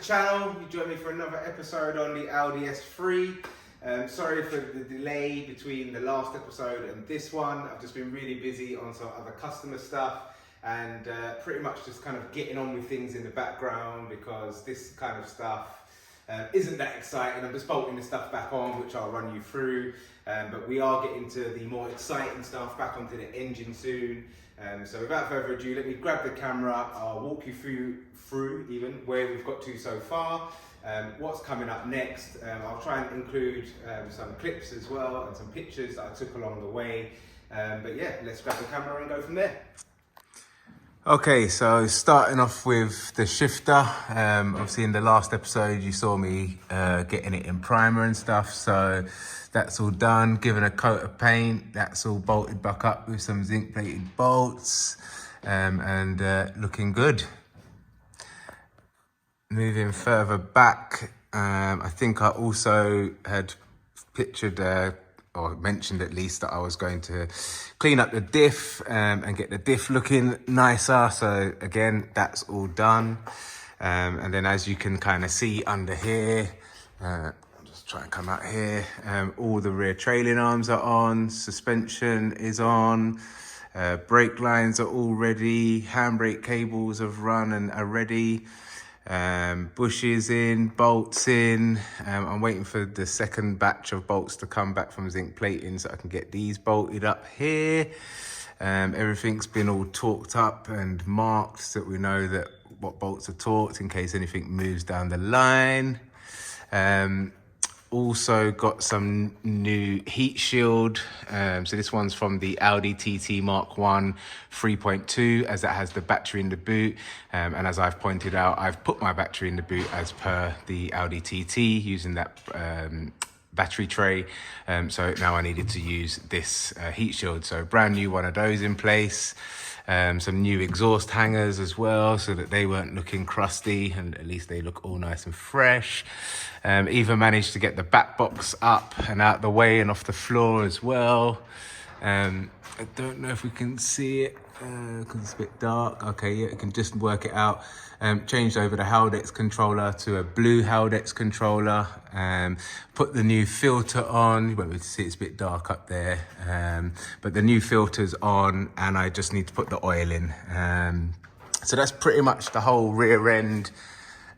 channel. You join me for another episode on the Audi S3. Sorry for the delay between the last episode and this one. I've just been really busy on some other customer stuff and pretty much just kind of getting on with things in the background because this kind of stuff isn't that exciting. I'm just bolting the stuff back on, which I'll run you through. But we are getting to the more exciting stuff, back onto the engine soon. So without further ado, let me grab the camera. I'll walk you through even where we've got to so far, what's coming up next. I'll try and include some clips as well and some pictures that I took along the way. But yeah, let's grab the camera and go from there. Okay, so starting off with the shifter. Obviously in the last episode you saw me getting it in primer and stuff, so that's all done, given a coat of paint. That's all bolted back up with some zinc plated bolts and looking good. Moving further back, I think I also had pictured or mentioned at least that I was going to clean up the diff and get the diff looking nicer. So again, that's all done. And then as you can kind of see under here, just try and come out here, all the rear trailing arms are on, suspension is on, brake lines are all ready, handbrake cables have run and are ready. Bushes in, bolts in. I'm waiting for the second batch of bolts to come back from zinc plating so I can get these bolted up here. Everything's been all torqued up and marked so that we know that what bolts are torqued in case anything moves down the line. Also got some new heat shield. So this one's from the Audi TT Mark 1 3.2, as it has the battery in the boot. And as I've pointed out, I've put my battery in the boot as per the Audi TT using that battery tray. So now I needed to use this heat shield. So brand new one of those in place. Some new exhaust hangers as well, so that they weren't looking crusty and at least they look all nice and fresh. Even managed to get the back box up and out the way and off the floor as well. I don't know if we can see it because it's a bit dark. Okay, yeah, you can just work it out. Changed over the Haldex controller to a blue Haldex controller. Put the new filter on. You won't be able to see, it's a bit dark up there. But the new filter's on and I just need to put the oil in. So that's pretty much the whole rear end,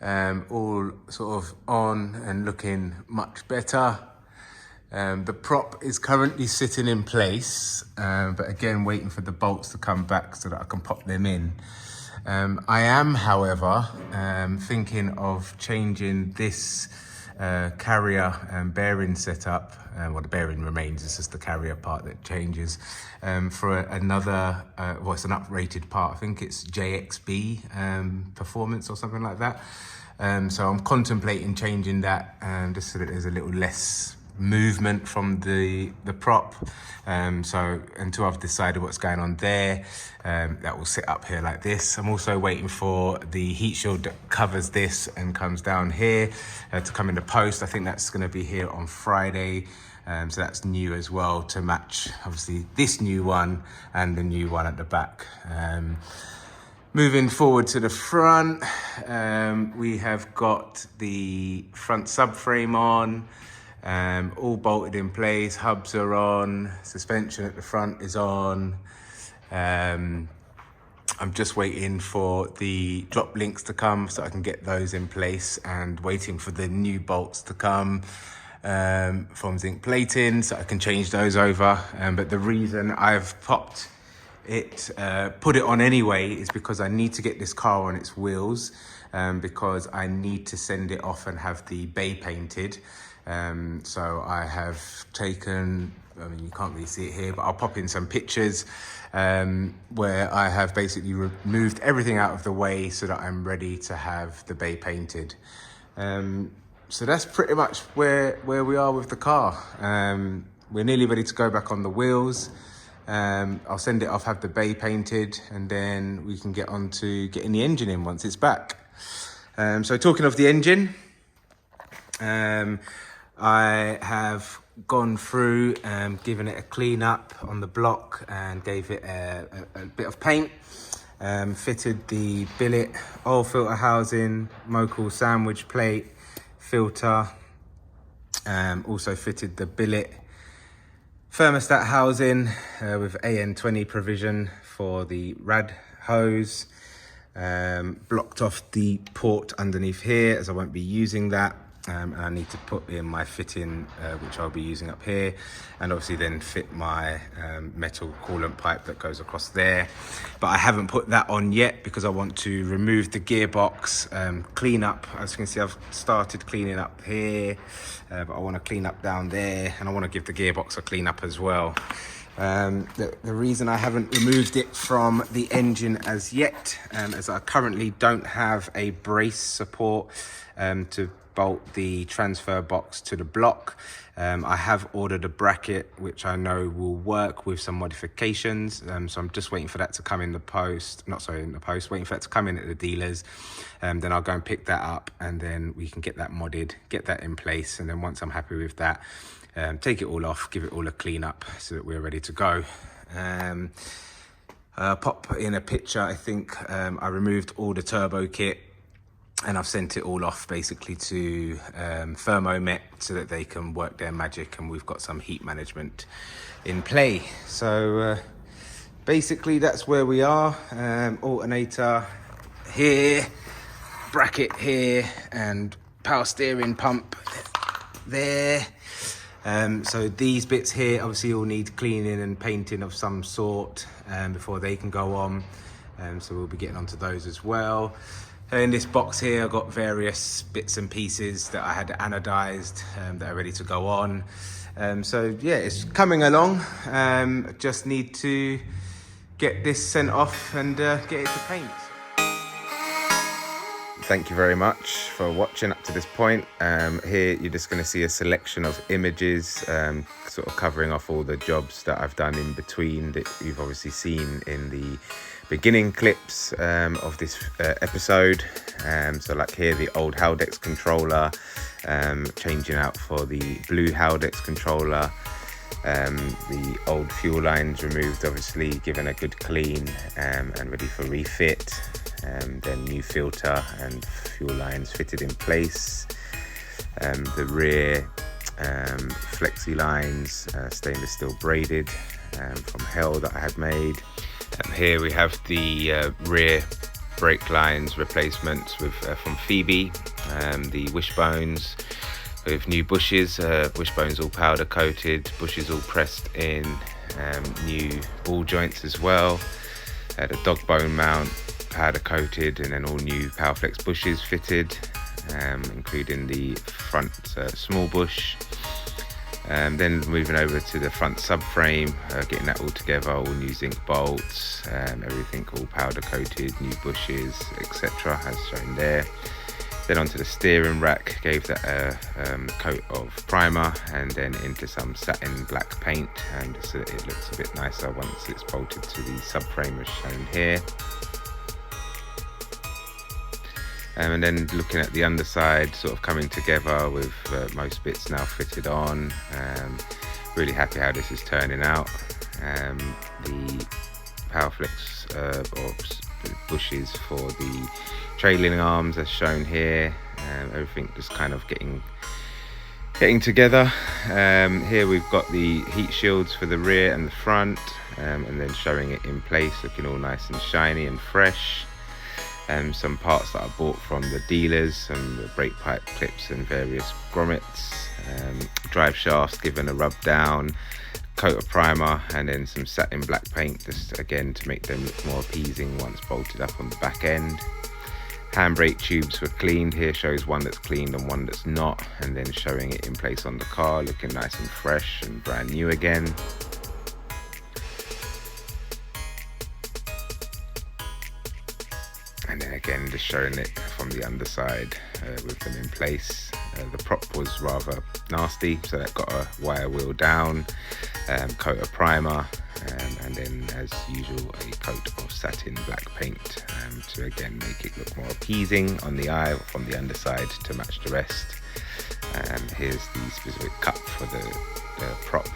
all sort of on and looking much better. The prop is currently sitting in place, but again, waiting for the bolts to come back so that I can pop them in. I am, however, thinking of changing this carrier bearing setup. Well, the bearing remains, it's just the carrier part that changes, for another, well, it's an uprated part. I think it's JXB Performance or something like that. So I'm contemplating changing that just so that there's a little less movement from the prop. So until I've decided what's going on there, that will sit up here like this. I'm also waiting for the heat shield that covers this and comes down here to come in the post. I think that's going to be here on Friday. So that's new as well, to match obviously this new one and the new one at the back. Moving forward to the front, we have got the front subframe on. All bolted in place, hubs are on, suspension at the front is on. I'm just waiting for the drop links to come so I can get those in place, and waiting for the new bolts to come from zinc plating so I can change those over. But the reason I've put it on anyway is because I need to get this car on its wheels, because I need to send it off and have the bay painted. So I have taken, I mean, you can't really see it here, but I'll pop in some pictures where I have basically removed everything out of the way so that I'm ready to have the bay painted. So that's pretty much where we are with the car. We're nearly ready to go back on the wheels. I'll send it off, have the bay painted, and then we can get on to getting the engine in once it's back. So talking of the engine, I have gone through and given it a clean up on the block and gave it a bit of paint. Fitted the Billet oil filter housing, Mocal sandwich plate, filter. Also fitted the Billet thermostat housing with AN20 provision for the rad hose. Blocked off the port underneath here as I won't be using that. And I need to put in my fitting, which I'll be using up here, and obviously then fit my metal coolant pipe that goes across there. But I haven't put that on yet because I want to remove the gearbox, clean up. As you can see, I've started cleaning up here, but I want to clean up down there, and I want to give the gearbox a clean up as well. The reason I haven't removed it from the engine as yet, as I currently don't have a brace support to bolt the transfer box to the block. I have ordered a bracket which I know will work with some modifications, so I'm just waiting for that to come in the post, waiting for that to come in at the dealers. Then I'll go and pick that up, and then we can get that modded, get that in place, and then once I'm happy with that, take it all off, give it all a clean up so that we're ready to go. Pop in a picture, I think I removed all the turbo kit, and I've sent it all off basically to Thermomech so that they can work their magic, and we've got some heat management in play. So basically that's where we are. Alternator here, bracket here, and power steering pump there. So these bits here obviously all need cleaning and painting of some sort before they can go on. So we'll be getting onto those as well. In this box here, I've got various bits and pieces that I had anodized that are ready to go on. So yeah, it's coming along. Just need to get this sent off and get it to paint. Thank you very much for watching up to this point. Here you're just going to see a selection of images, sort of covering off all the jobs that I've done in between that you've obviously seen in the beginning clips of this episode. So like here, the old Haldex controller, changing out for the blue Haldex controller. The old fuel lines removed, obviously given a good clean and ready for refit. Then new filter and fuel lines fitted in place. The rear flexi lines, stainless steel braided from Hell that I had made. Here we have the rear brake lines replacements with from Phoebe, the wishbones with new bushes, wishbones all powder coated, bushes all pressed in, new ball joints as well. The dog bone mount powder coated, and then all new Powerflex bushes fitted, including the front small bush. Then moving over to the front subframe, getting that all together, all new zinc bolts, everything all powder coated, new bushes, etc. as shown there. Then onto the steering rack, gave that a coat of primer, and then into some satin black paint, and so it looks a bit nicer once it's bolted to the subframe as shown here. And then looking at the underside, sort of coming together with most bits now fitted on. Really happy how this is turning out. The Powerflex bushes for the trailing arms as shown here. Everything just kind of getting together. Here we've got the heat shields for the rear and the front, and then showing it in place, looking all nice and shiny and fresh. Some parts that I bought from the dealers, some brake pipe clips and various grommets, Driveshafts given a rub down, coat of primer, and then some satin black paint, just again to make them look more appeasing once bolted up on the back end. Handbrake tubes were cleaned. Here shows one that's cleaned and one that's not, and then showing it in place on the car, looking nice and fresh and brand new again. And then again, just showing it from the underside with them in place. The prop was rather nasty, so that got a wire wheel down, coat of primer, and then as usual a coat of satin black paint to again make it look more appeasing on the eye from the underside to match the rest. Here's the specific cut for the prop,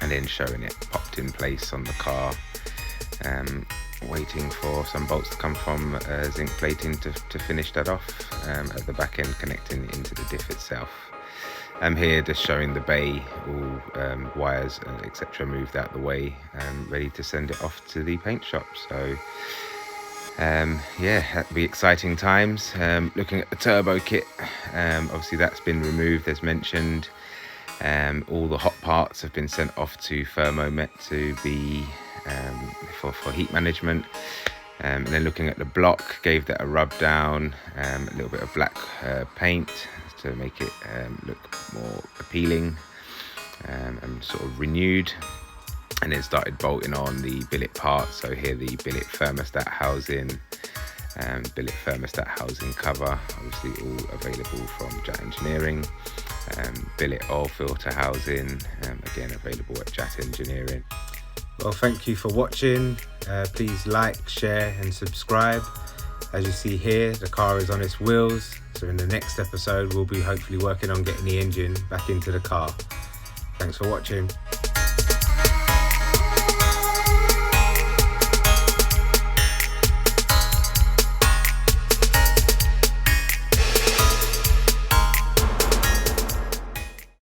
and then showing it popped in place on the car. waiting for some bolts to come from zinc plating to finish that off at the back end, connecting into the diff itself. I'm here just showing the bay, all wires etc. moved out the way, ready to send it off to the paint shop. So yeah, that'll be exciting times. Looking at the turbo kit, obviously that's been removed as mentioned. All the hot parts have been sent off to Thermomet to be for heat management. And then looking at the block, gave that a rub down, a little bit of black paint to make it look more appealing and sort of renewed. And then started bolting on the billet parts. So here the billet thermostat housing, billet thermostat housing cover, obviously all available from Jat Engineering. Billet oil filter housing, again available at Jat Engineering. Well, thank you for watching. Please like, share and subscribe. As you see here, the car is on its wheels. So in the next episode, we'll be hopefully working on getting the engine back into the car. Thanks for watching.